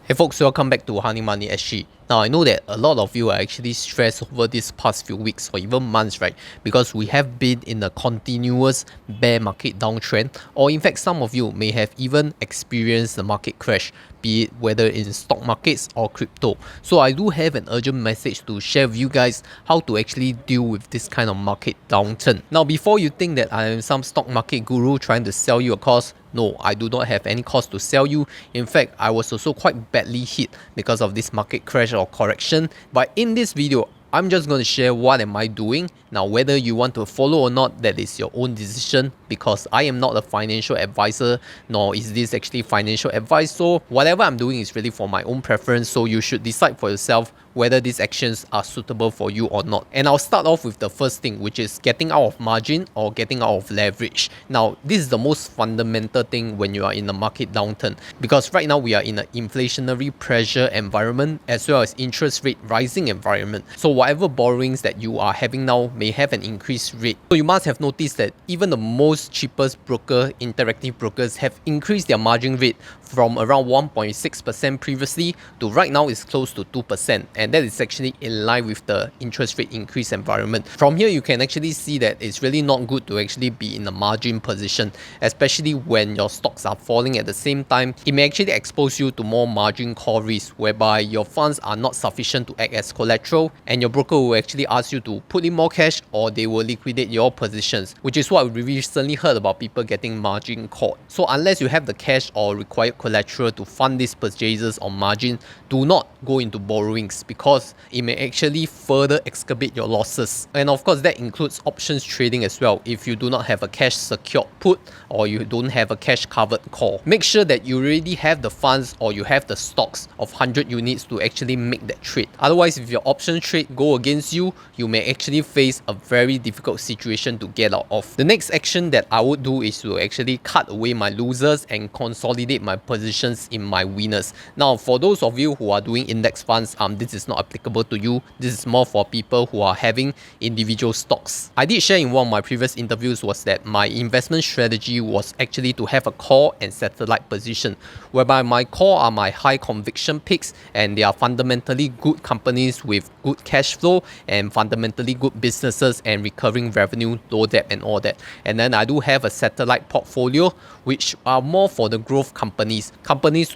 Hey folks, welcome back to Honey Money SG. Now I know that a lot of you are actually stressed over these past few weeks or even months, right? Because we have been in a continuous bear market downtrend, or in fact some of you may have even experienced the market crash, be it whether in stock markets or crypto. So I do have an urgent message to share with you guys how to actually deal with this kind of market downturn. Now before you think that I am some stock market guru trying to sell you a course, no, I do not have any cost to sell you. In fact, I was also quite badly hit because of this market crash or correction. But in this video, I'm just going to share what am I doing. Now, whether you want to follow or not, that is your own decision, because I am not a financial advisor, nor is this actually financial advice. So whatever I'm doing is really for my own preference. So you should decide for yourself whether these actions are suitable for you or not. And I'll start off with the first thing, which is getting out of margin or getting out of leverage. Now, this is the most fundamental thing when you are in a market downturn, because right now we are in an inflationary pressure environment as well as interest rate rising environment. So whatever borrowings that you are having now may have an increased rate. So you must have noticed that even the most cheapest broker, interactive brokers, have increased their margin rate from around 1.6% previously to right now is close to 2%. And that is actually in line with the interest rate increase environment. From here, you can actually see that it's really not good to actually be in a margin position, especially when your stocks are falling at the same time. It may actually expose you to more margin call risk, whereby your funds are not sufficient to act as collateral, and your broker will actually ask you to put in more cash or they will liquidate your positions, which is what we recently heard about people getting margin called. So unless you have the cash or required collateral to fund these purchases on margin, do not go into borrowings, because it may actually further exacerbate your losses. And of course, that includes options trading as well. If you do not have a cash secured put or you don't have a cash covered call, make sure that you already have the funds or you have the stocks of 100 units to actually make that trade. Otherwise, if your option trade go against you, you may actually face a very difficult situation to get out of. The next action that I would do is to actually cut away my losers and consolidate my positions in my winners. Now, for those of you who are doing index funds, this is not applicable to you. This is more for people who are having individual stocks. I did share in one of my previous interviews was that my investment strategy was actually to have a core and satellite position, whereby my core are my high conviction picks, and they are fundamentally good companies with good cash flow and fundamentally good businesses and recurring revenue, low debt and all that. And then I do have a satellite portfolio, which are more for the growth companies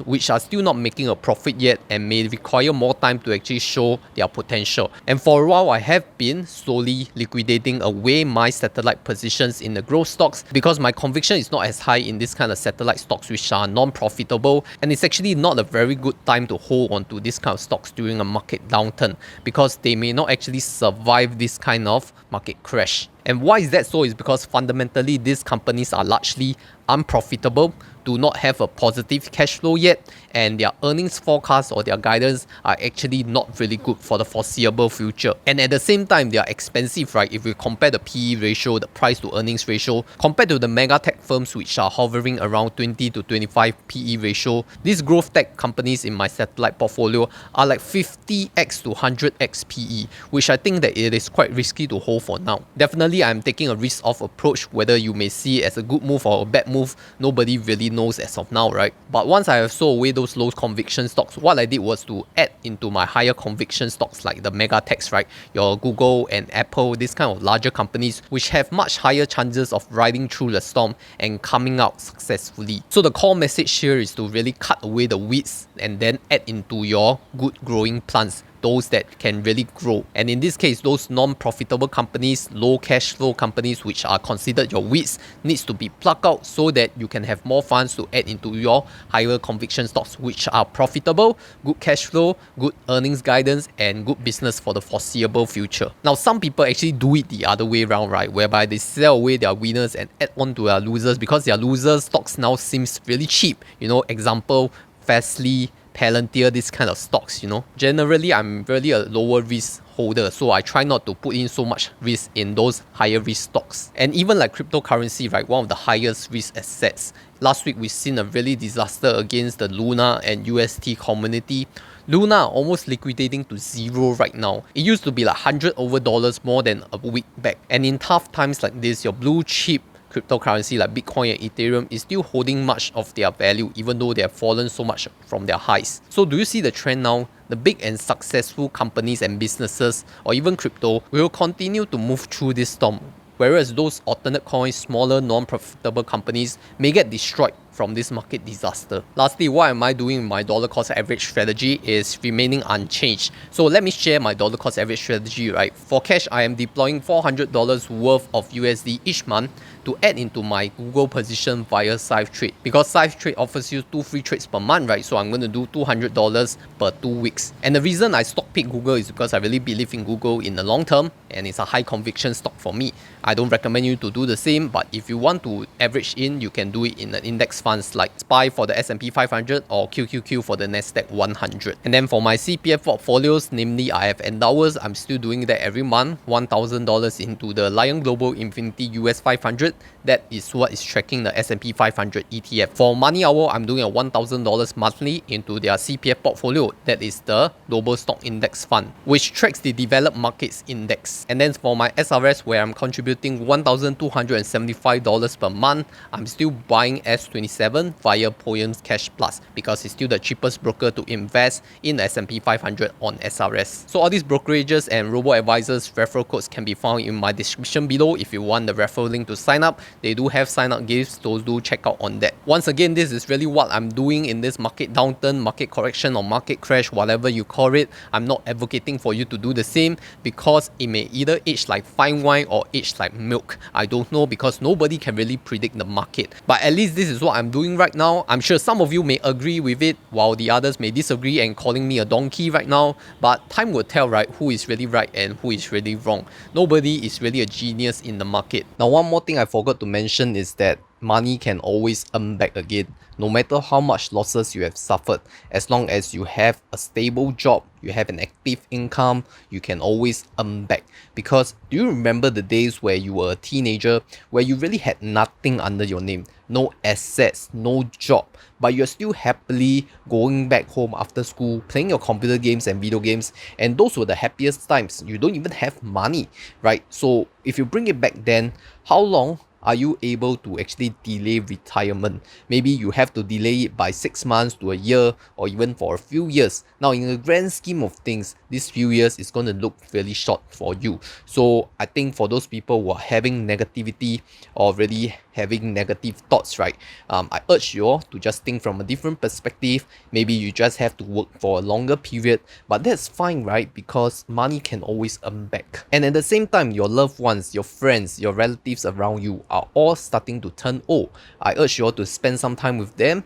which are still not making a profit yet and may require more time to actually show their potential. And for a while, I have been slowly liquidating away my satellite positions in the growth stocks, because my conviction is not as high in this kind of satellite stocks which are non-profitable, and it's actually not a very good time to hold on to this kind of stocks during a market downturn, because they may not actually survive this kind of market crash. And why is that so? Is because fundamentally these companies are largely unprofitable, do not have a positive cash flow yet, and their earnings forecast or their guidance are actually not really good for the foreseeable future. And at the same time, they are expensive, right? If we compare the PE ratio, the price to earnings ratio, compared to the mega tech firms which are hovering around 20 to 25 PE ratio, these growth tech companies in my satellite portfolio are like 50x to 100x PE, which I think that it is quite risky to hold for now. Definitely, I'm taking a risk-off approach. Whether you may see it as a good move or a bad move, nobody really knows as of now, right? But once I have sold away those low conviction stocks, what I did was to add into my higher conviction stocks like the mega techs, right? Your Google and Apple, these kind of larger companies which have much higher chances of riding through the storm and coming out successfully. So the core message here is to really cut away the weeds and then add into your good growing plants, those that can really grow. And in this case, those non-profitable companies, low cash flow companies which are considered your weeds, needs to be plucked out so that you can have more funds to add into your higher conviction stocks which are profitable, good cash flow, good earnings guidance, and good business for the foreseeable future. Now, some people actually do it the other way around, right? Whereby they sell away their winners and add on to their losers, because their losers stocks now seems really cheap. You know, example, Fastly, Palantir, this kind of stocks, you know. Generally, I'm really a lower risk holder, so I try not to put in so much risk in those higher risk stocks. And even like cryptocurrency, right, one of the highest risk assets. Last week, we've seen a really disaster against the Luna and UST community. Luna almost liquidating to zero right now. It used to be like $100 over more than a week back. And in tough times like this, your blue chip cryptocurrency like Bitcoin and Ethereum is still holding much of their value, even though they have fallen so much from their highs. So do you see the trend now? The big and successful companies and businesses, or even crypto, will continue to move through this storm, whereas those alternate coins, smaller, non-profitable companies may get destroyed from this market disaster. Lastly, what am I doing with my dollar cost average strategy is remaining unchanged. So let me share my dollar cost average strategy, right? For cash, I am deploying $400 worth of USD each month to add into my Google position via Syfe Trade, because Syfe Trade offers you 2 free trades per month, right? So I'm going to do $200 per 2 weeks. And the reason I stock pick Google is because I really believe in Google in the long term, and it's a high conviction stock for me. I don't recommend you to do the same, but if you want to average in, you can do it in an index funds like SPY for the S&P 500 or QQQ for the Nasdaq 100. And then for my CPF portfolios, namely I have Endowus, I'm still doing that every month, $1,000 into the Lion Global Infinity US 500. That is what is tracking the S&P 500 ETF. For MoneyOwl, I'm doing a $1,000 monthly into their CPF portfolio. That is the Global Stock Index Fund, which tracks the developed markets index. And then for my SRS, where I'm contributing $1,275 per month, I'm still buying S27 via Poem's Cash Plus, because it's still the cheapest broker to invest in the S&P 500 on SRS. So all these brokerages and robo-advisors referral codes can be found in my description below if you want the referral link to sign up. They do have sign up gifts, so do check out on that. Once again, this is really what I'm doing in this market downturn, market correction, or market crash, whatever you call it. I'm not advocating for you to do the same, because it may either age like fine wine or age like milk. I don't know, because nobody can really predict the market. But at least this is what I'm doing right now. I'm sure some of you may agree with it, while the others may disagree and calling me a donkey right now. But time will tell, right, who is really right and who is really wrong. Nobody is really a genius in the market. Now, one more thing I forgot to mention is that money can always earn back again, no matter how much losses you have suffered. As long as you have a stable job, you have an active income, you can always earn back. Because do you remember the days where you were a teenager, where you really had nothing under your name, no assets, no job, but you're still happily going back home after school, playing your computer games and video games, and those were the happiest times. You don't even have money, right? So if you bring it back then, how long are you able to actually delay retirement? Maybe you have to delay it by 6 months to a year, or even for a few years. Now, in the grand scheme of things, these few years is going to look really short for you. So I think for those people who are having negativity or really having negative thoughts, right, I urge you all to just think from a different perspective. Maybe you just have to work for a longer period, but that's fine, right? Because money can always earn back. And at the same time, your loved ones, your friends, your relatives around you are all starting to turn old. I urge you all to spend some time with them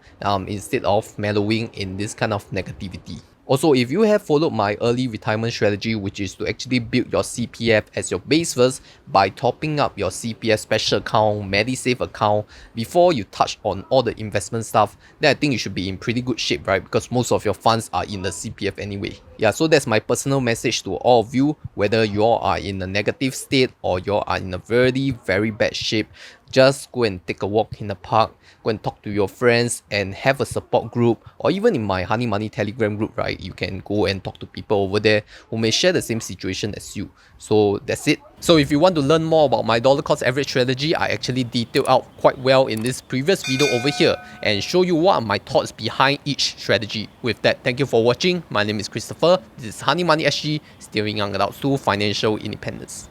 instead of mellowing in this kind of negativity. Also, if you have followed my early retirement strategy, which is to actually build your CPF as your base first by topping up your CPF special account, MediSave account before you touch on all the investment stuff, then I think you should be in pretty good shape, right? Because most of your funds are in the CPF anyway. Yeah, so that's my personal message to all of you, whether you all are in a negative state or you all are in a very, very bad shape. Just go and take a walk in the park, go and talk to your friends and have a support group, or even in my Honey Money Telegram group, right? You can go and talk to people over there who may share the same situation as you. So that's it. So if you want to learn more about my dollar cost average strategy, I actually detailed out quite well in this previous video over here and show you what are my thoughts behind each strategy. With that, thank you for watching. My name is Christopher. This is Honey Money SG, steering young adults to financial independence.